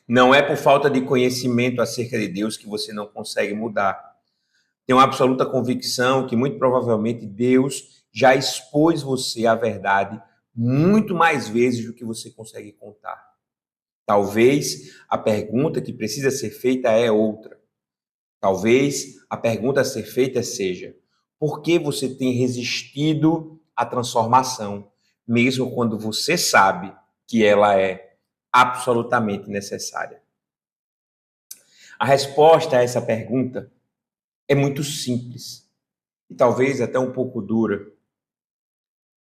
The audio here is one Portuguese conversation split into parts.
Não é por falta de conhecimento acerca de Deus que você não consegue mudar. Tenho uma absoluta convicção que muito provavelmente Deus já expôs você à verdade muito mais vezes do que você consegue contar. Talvez a pergunta que precisa ser feita é outra. Talvez a pergunta a ser feita seja: por que você tem resistido à transformação, mesmo quando você sabe que ela é absolutamente necessária? A resposta a essa pergunta é muito simples e talvez até um pouco dura.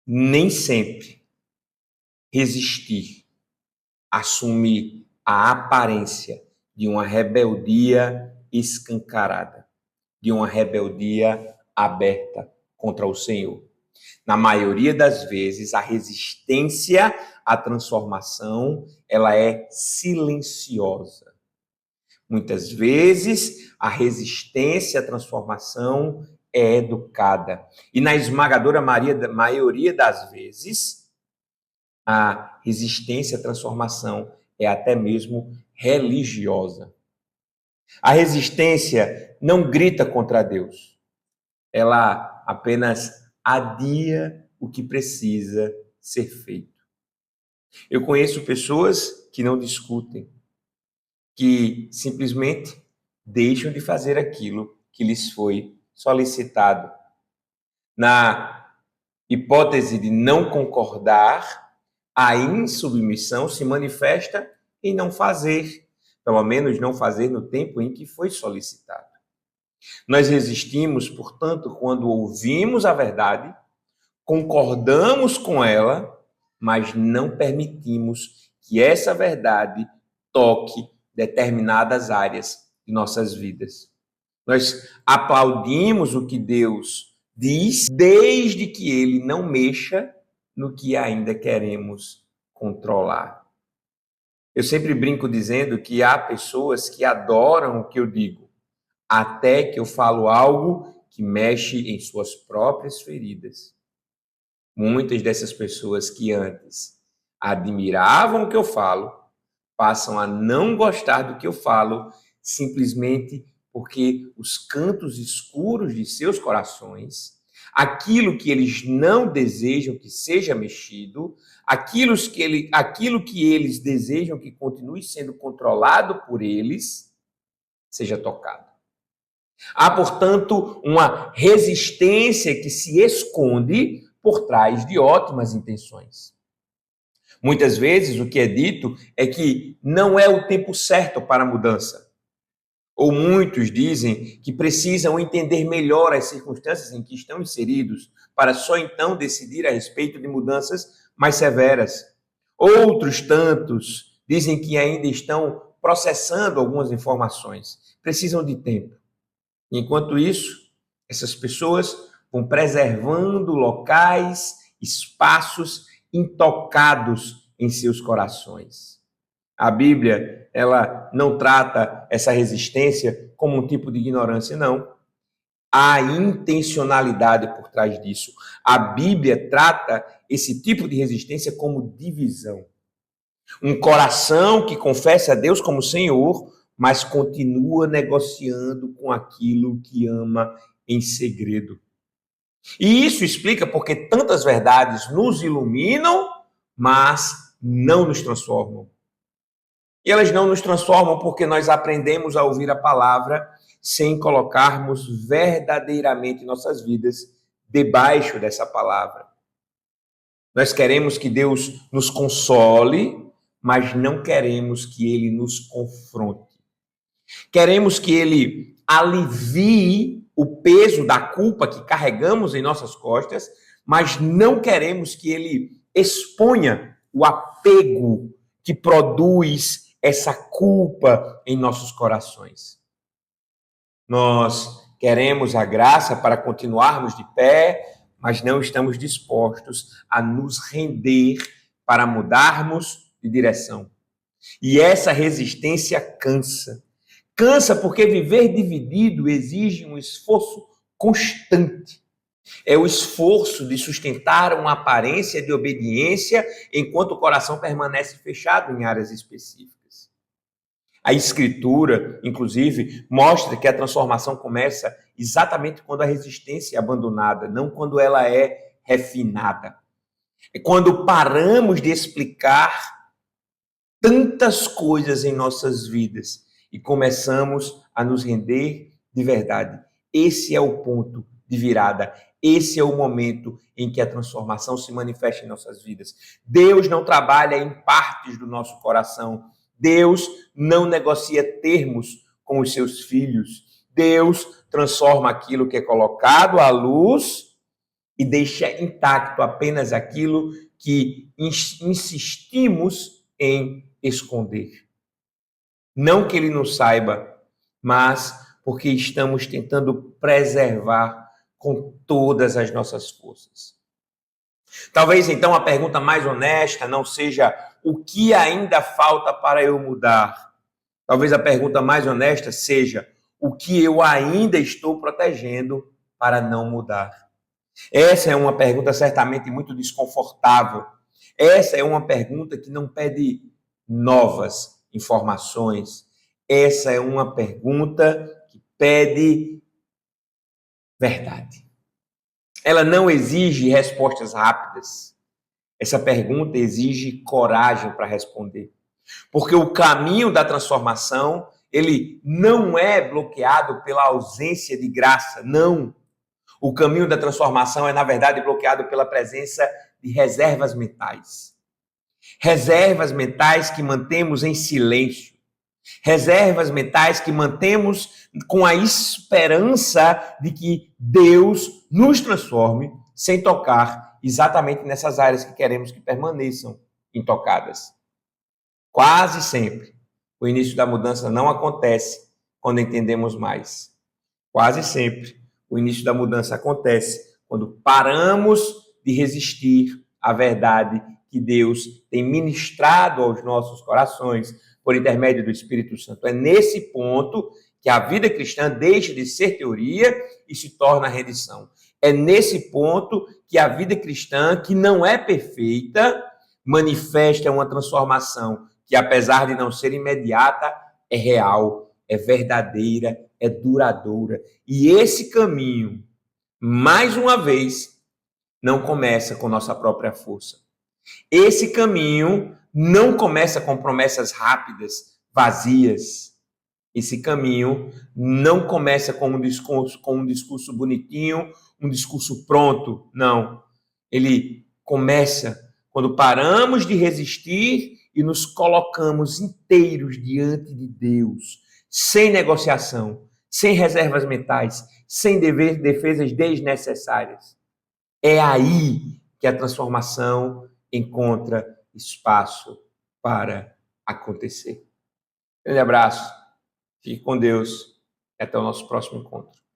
Nem sempre resistir assume a aparência de uma rebeldia escancarada, de uma rebeldia aberta contra o Senhor. Na maioria das vezes, a resistência à transformação, ela é silenciosa. Muitas vezes, a resistência à transformação é educada. E na esmagadora maioria das vezes, a resistência à transformação é até mesmo religiosa. A resistência não grita contra Deus. Ela apenas adia o que precisa ser feito. Eu conheço pessoas que não discutem, que simplesmente deixam de fazer aquilo que lhes foi solicitado. Na hipótese de não concordar, a insubmissão se manifesta em não fazer, pelo menos não fazer no tempo em que foi solicitado. Nós resistimos, portanto, quando ouvimos a verdade, concordamos com ela, mas não permitimos que essa verdade toque determinadas áreas de nossas vidas. Nós aplaudimos o que Deus diz, desde que ele não mexa no que ainda queremos controlar. Eu sempre brinco dizendo que há pessoas que adoram o que eu digo, até que eu falo algo que mexe em suas próprias feridas. Muitas dessas pessoas que antes admiravam o que eu falo, passam a não gostar do que eu falo, simplesmente porque os cantos escuros de seus corações, aquilo que eles não desejam que seja mexido, aquilo que eles desejam que continue sendo controlado por eles, seja tocado. Há, portanto, uma resistência que se esconde por trás de ótimas intenções. Muitas vezes o que é dito é que não é o tempo certo para a mudança. Ou muitos dizem que precisam entender melhor as circunstâncias em que estão inseridos para só então decidir a respeito de mudanças mais severas. Outros tantos dizem que ainda estão processando algumas informações, precisam de tempo. Enquanto isso, essas pessoas vão preservando locais, espaços intocados em seus corações. A Bíblia, ela não trata essa resistência como um tipo de ignorância, não. Há intencionalidade por trás disso. A Bíblia trata esse tipo de resistência como divisão. Um coração que confessa a Deus como Senhor, mas continua negociando com aquilo que ama em segredo. E isso explica porque tantas verdades nos iluminam, mas não nos transformam. E elas não nos transformam porque nós aprendemos a ouvir a palavra sem colocarmos verdadeiramente nossas vidas debaixo dessa palavra. Nós queremos que Deus nos console, mas não queremos que Ele nos confronte. Queremos que Ele alivie o peso da culpa que carregamos em nossas costas, mas não queremos que Ele exponha o apego que produz essa culpa em nossos corações. Nós queremos a graça para continuarmos de pé, mas não estamos dispostos a nos render para mudarmos de direção. E essa resistência cansa. Cansa porque viver dividido exige um esforço constante. É o esforço de sustentar uma aparência de obediência enquanto o coração permanece fechado em áreas específicas. A Escritura, inclusive, mostra que a transformação começa exatamente quando a resistência é abandonada, não quando ela é refinada. É quando paramos de explicar tantas coisas em nossas vidas e começamos a nos render de verdade. Esse é o ponto de virada. Esse é o momento em que a transformação se manifesta em nossas vidas. Deus não trabalha em partes do nosso coração. Deus não negocia termos com os seus filhos. Deus transforma aquilo que é colocado à luz e deixa intacto apenas aquilo que insistimos em esconder. Não que ele não saiba, mas porque estamos tentando preservar com todas as nossas forças. Talvez então a pergunta mais honesta não seja o que ainda falta para eu mudar. Talvez a pergunta mais honesta seja o que eu ainda estou protegendo para não mudar. Essa é uma pergunta certamente muito desconfortável. Essa é uma pergunta que não pede novas informações. Essa é uma pergunta que pede verdade. Ela não exige respostas rápidas. Essa pergunta exige coragem para responder. Porque o caminho da transformação, ele não é bloqueado pela ausência de graça, não. O caminho da transformação é, na verdade, bloqueado pela presença de reservas mentais. Reservas mentais que mantemos em silêncio. Reservas mentais que mantemos com a esperança de que Deus nos transforme sem tocar exatamente nessas áreas que queremos que permaneçam intocadas. Quase sempre, o início da mudança não acontece quando entendemos mais. Quase sempre, o início da mudança acontece quando paramos de resistir à verdade que Deus tem ministrado aos nossos corações por intermédio do Espírito Santo. É nesse ponto que a vida cristã deixa de ser teoria e se torna rendição. É nesse ponto que a vida cristã, que não é perfeita, manifesta uma transformação que, apesar de não ser imediata, é real, é verdadeira, é duradoura. E esse caminho, mais uma vez, não começa com nossa própria força. Esse caminho não começa com promessas rápidas, vazias. Esse caminho não começa com um discurso bonitinho, um discurso pronto. Não. Ele começa quando paramos de resistir e nos colocamos inteiros diante de Deus, sem negociação, sem reservas mentais, sem defesas desnecessárias. É aí que a transformação encontra espaço para acontecer. Um grande abraço, fique com Deus e até o nosso próximo encontro.